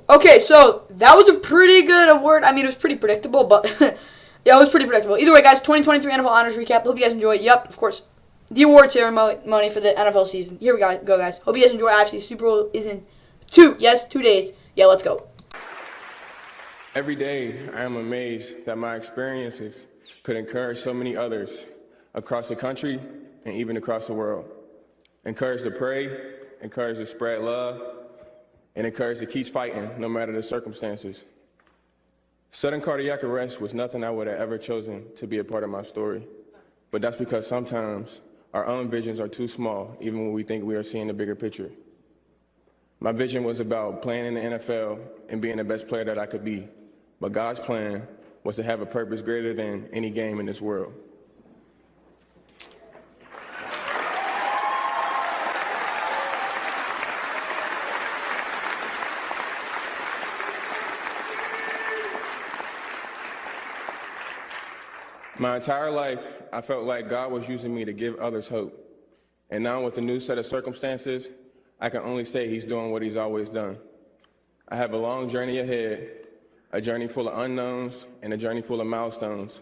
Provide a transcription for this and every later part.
Okay, so that was a pretty good award. I mean, it was pretty predictable, but yeah, it was pretty predictable. Either way, guys, 2023 NFL Honors Recap. Hope you guys enjoy. Yep, of course, the award ceremony for the NFL season. Here we go, guys. Hope you guys enjoy. Obviously, Super Bowl is in 2 days. Yeah, let's go. Every day, I am amazed that my experiences could encourage so many others across the country and even across the world. Encourage to pray, encourage to spread love, and encourage to keep fighting no matter the circumstances. Sudden cardiac arrest was nothing I would have ever chosen to be a part of my story, but that's because sometimes our own visions are too small, even when we think we are seeing the bigger picture. My vision was about playing in the NFL and being the best player that I could be, but God's plan was to have a purpose greater than any game in this world. My entire life, I felt like God was using me to give others hope. And now with a new set of circumstances, I can only say he's doing what he's always done. I have a long journey ahead, a journey full of unknowns and a journey full of milestones,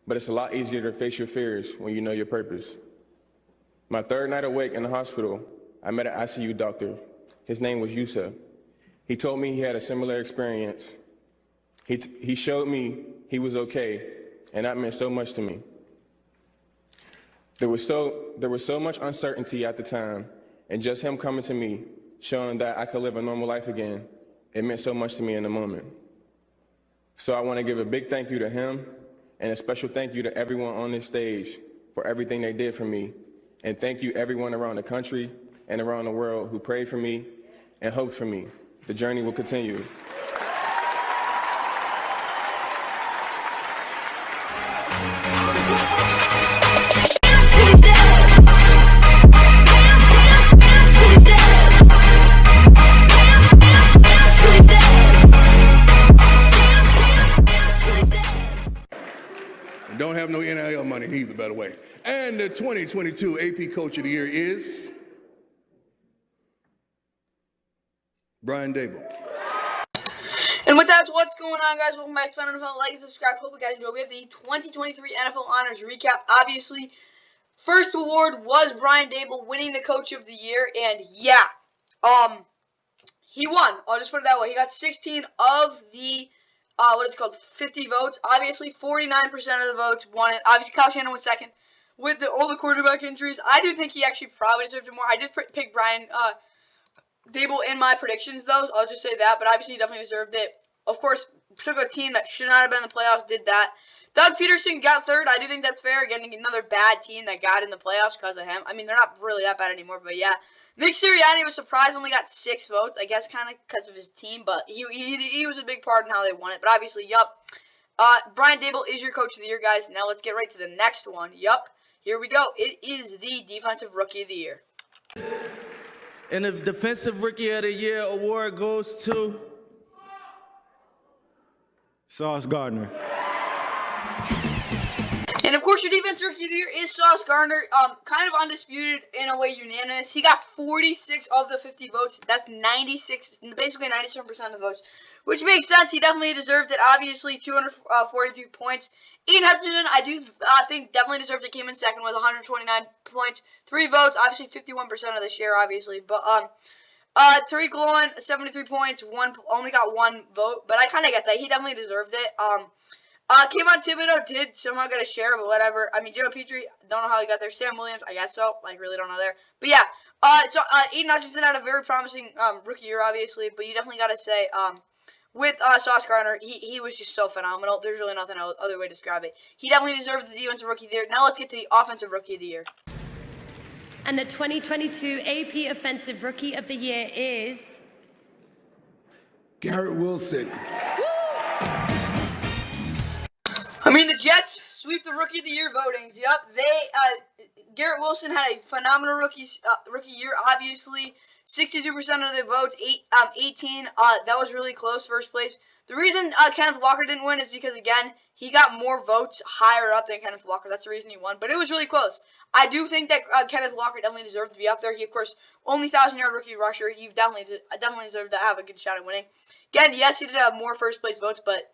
but it's a lot easier to face your fears when you know your purpose. My third night awake in the hospital, I met an ICU doctor. His name was Yusuf. He told me he had a similar experience. He showed me he was okay, and that meant so much to me. There was so much uncertainty at the time, and just him coming to me, showing that I could live a normal life again, it meant so much to me in the moment. So I want to give a big thank you to him, and a special thank you to everyone on this stage for everything they did for me, and thank you everyone around the country and around the world who prayed for me and hoped for me. The journey will continue. Don't have no NIL money either, by the way. And the 2022 AP Coach of the Year is Brian Dable. And with that, what's going on, guys? Welcome back to NFL. Like and subscribe. Hope you guys enjoy. We have the 2023 NFL Honors Recap. Obviously, first award was Brian Dable winning the Coach of the Year, and yeah, he won. I'll just put it that way. He got 16 of the 50 votes. Obviously, 49% of the votes won it. Obviously, Kyle Shanahan was second. With all the quarterback injuries, I do think he actually probably deserved it more. I did pick Brian Dable in my predictions, though. I'll just say that. But obviously, he definitely deserved it. Of course, took a team that should not have been in the playoffs, did that. Doug Peterson got third. I do think that's fair. Getting another bad team that got in the playoffs because of him. I mean, they're not really that bad anymore, but yeah. Nick Sirianni was surprised, only got 6 votes. I guess kind of because of his team, but he was a big part in how they won it. But obviously, yup. Brian Dable is your Coach of the Year, guys. Now let's get right to the next one. Yup. Here we go. It is the Defensive Rookie of the Year. And the Defensive Rookie of the Year award goes to Sauce Gardner. And of course, your Defensive Rookie of the Year is Sauce Gardner. Kind of undisputed, in a way, unanimous. He got 46 of the 50 votes. That's 96, basically 97% of the votes, which makes sense. He definitely deserved it. Obviously, 242 points. Ian Hutchinson, I do think definitely deserved it. Came in second with 129 points, 3 votes. Obviously, 51% of the share, obviously. But Tariq Woolen, 73 points, only got 1 vote. But I kind of get that. He definitely deserved it. Kayvon Thibodeau did somehow get a share, but whatever. I mean, Joe Petrie, don't know how he got there. Sam Williams, I guess so. Like, really don't know there. But yeah, Aiden Hutchinson had a very promising rookie year, obviously. But you definitely got to say, with Sauce Gardner, he was just so phenomenal. There's really nothing other way to describe it. He definitely deserved the Defensive Rookie of the Year. Now let's get to the Offensive Rookie of the Year. And the 2022 AP Offensive Rookie of the Year is Garrett Wilson. I mean, the Jets sweep the Rookie of the Year votings. Yup, Garrett Wilson had a phenomenal rookie year. Obviously, 62% of the votes, 18. That was really close, first place. The reason Kenneth Walker didn't win is because, again, he got more votes higher up than Kenneth Walker. That's the reason he won. But it was really close. I do think that Kenneth Walker definitely deserved to be up there. He, of course, only 1,000-yard rookie rusher. He definitely deserved to have a good shot at winning. Again, yes, he did have more first-place votes, but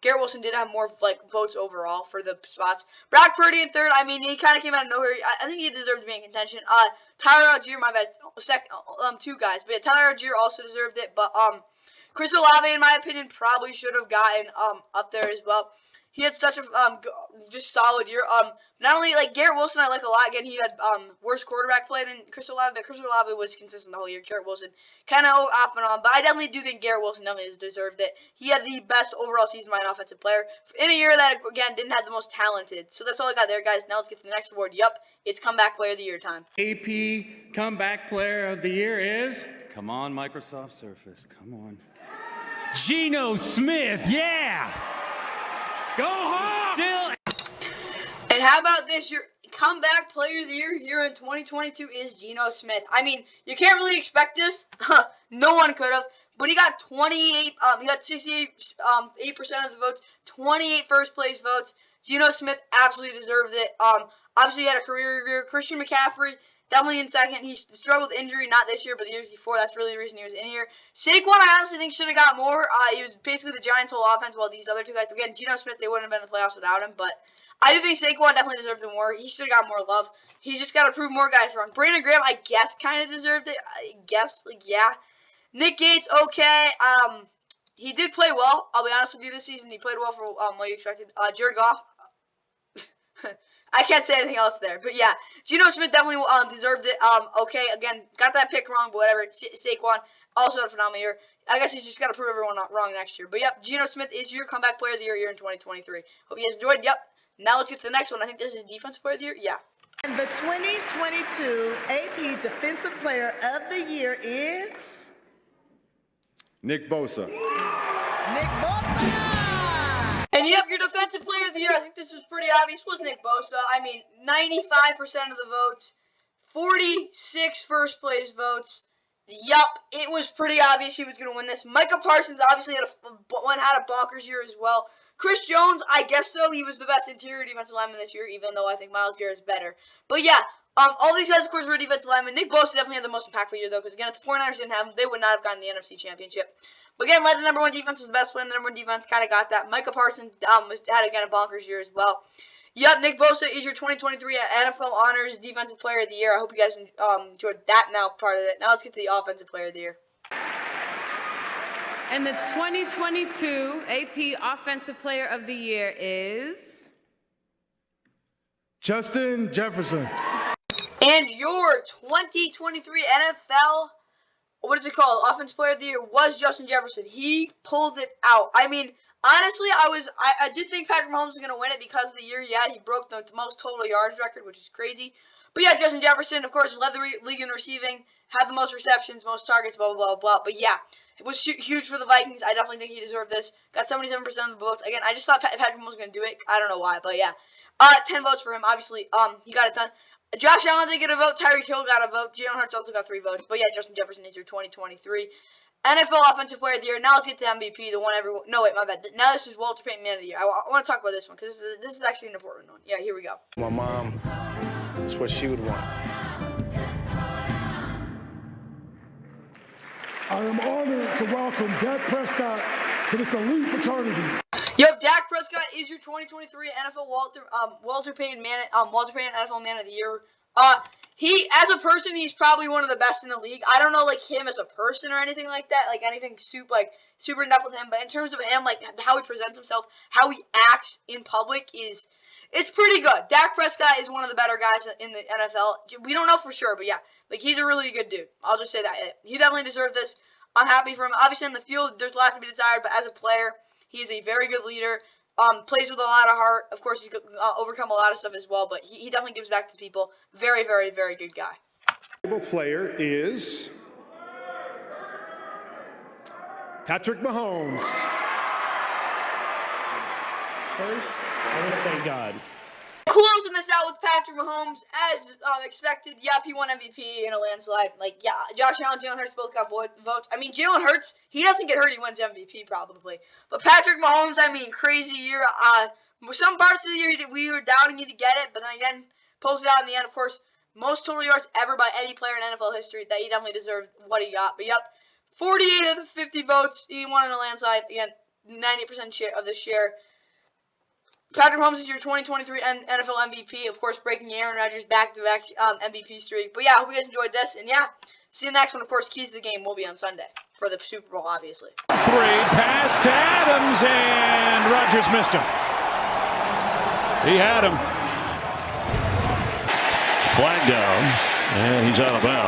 Garrett Wilson did have more votes overall for the spots. Brock Purdy in third. I mean, he kind of came out of nowhere. I think he deserved to be in contention. Tyler Algier, my bad, two guys. But yeah, Tyler Algier also deserved it. But Chris Olave, in my opinion, probably should have gotten up there as well. He had such a just solid year. Not only like Garrett Wilson, I like a lot. Again, he had worse quarterback play than Chris Olave, but Chris Olave was consistent the whole year. Garrett Wilson kind of off and on, but I definitely do think Garrett Wilson definitely deserved it. He had the best overall season by an offensive player in a year that again didn't have the most talented. So that's all I got there, guys. Now let's get to the next award. Yup, it's Comeback Player of the Year time. AP Comeback Player of the Year is, come on, Microsoft Surface, come on, Geno Smith. Yeah. Go Hawks! And how about this? Your Comeback Player of the Year here in 2022 is Geno Smith. I mean, you can't really expect this. No one could have. But he got 28. He got 68% of the votes. 28 first-place votes. Geno Smith absolutely deserved it. Obviously, he had a career year. Christian McCaffrey definitely in second. He struggled with injury, not this year, but the years before. That's really the reason he was in here. Saquon, I honestly think, should have got more. He was basically the Giants' whole offense, while these other two guys, again, Geno Smith, they wouldn't have been in the playoffs without him. But I do think Saquon definitely deserved it more. He should have got more love. He's just got to prove more guys wrong. Brandon Graham, I guess, kind of deserved it. I guess, like, yeah. Nick Gates, okay. He did play well. I'll be honest with you, this season he played well for what you expected. Jared Goff. I can't say anything else there. But yeah, Geno Smith definitely deserved it. Okay, again, got that pick wrong, but whatever. Saquon also had a phenomenal year. I guess he's just got to prove everyone wrong next year. But yep, Geno Smith is your Comeback Player of the Year here in 2023. Hope you guys enjoyed. Yep. Now let's get to the next one. I think this is Defensive Player of the Year. Yeah. And the 2022 AP Defensive Player of the Year is Nick Bosa. Nick Bosa. And yep, your Defensive Player of the Year, I think this was pretty obvious, was Nick Bosa. I mean, 95% of the votes, 46 first-place votes. Yup, it was pretty obvious he was going to win this. Micah Parsons obviously had a bonkers year as well. Chris Jones, I guess so. He was the best interior defensive lineman this year, even though I think Myles Garrett's better. But yeah, all these guys, of course, were defensive linemen. Nick Bosa definitely had the most impactful year, though, because, again, if the 49ers didn't have him, they would not have gotten the NFC Championship. But, again, led the number one defense, was the best player in the number one defense, kind of got that. Micah Parsons had, again, a bonkers year as well. Yep, Nick Bosa is your 2023 NFL Honors Defensive Player of the Year. I hope you guys enjoyed that now part of it. Now let's get to the Offensive Player of the Year. And the 2022 AP Offensive Player of the Year is Justin Jefferson. And your 2023 NFL, what is it called, Offensive Player of the Year was Justin Jefferson. He pulled it out. I mean, honestly, I did think Patrick Mahomes was going to win it because of the year he had. He broke the most total yards record, which is crazy. But yeah, Justin Jefferson, of course, led the league in receiving, had the most receptions, most targets, blah, blah, blah, blah. But yeah, it was huge for the Vikings. I definitely think he deserved this. Got 77% of the votes. Again, I just thought Patrick Mahomes was going to do it. I don't know why, but yeah. 10 votes for him, obviously. He got it done. Josh Allen did get a vote. Tyreek Hill got a vote. Jalen Hurts also got 3 votes. But yeah, Justin Jefferson is your 2023 NFL Offensive Player of the Year. Now let's get to MVP, the one everyone. No, wait, my bad. Now this is Walter Payton Man of the Year. I want to talk about this one because this is actually an important one. Yeah, here we go. My mom, it's what she would want. I am honored to welcome Dak Prescott to this elite fraternity. Yep, Dak Prescott is your 2023 NFL Walter Payton NFL Man of the Year. He, as a person, he's probably one of the best in the league. I don't know, like, him as a person or anything like that, like, anything super in depth with him, but in terms of him, like, how he presents himself, how he acts in public it's pretty good. Dak Prescott is one of the better guys in the NFL. We don't know for sure, but yeah, like, he's a really good dude. I'll just say that. He definitely deserved this. I'm happy for him. Obviously, on the field, there's lots to be desired, but as a player, he is a very good leader. Plays with a lot of heart. Of course, he's overcome a lot of stuff as well, but he definitely gives back to people. Very, very, very good guy. The player is Patrick Mahomes. First, I want to thank God. Closing this out with Patrick Mahomes, as expected. Yep, he won MVP in a landslide. Like, yeah, Josh Allen, Jalen Hurts both got votes. I mean, Jalen Hurts, he doesn't get hurt, he wins MVP probably. But Patrick Mahomes, I mean, crazy year. Some parts of the year we were doubting you to get it, but then again, posted out in the end, of course, most total yards ever by any player in NFL history. That he definitely deserved what he got. But yep, 48 of the 50 votes, he won in a landslide. Again, 90% share of the share. Patrick Mahomes is your 2023 NFL MVP, of course, breaking Aaron Rodgers' back-to-back MVP streak. But yeah, I hope you guys enjoyed this. And yeah, see you next one. Of course, keys to the game will be on Sunday for the Super Bowl, obviously. 3 pass to Adams, and Rodgers missed him. He had him. Flag down, and he's out of bounds.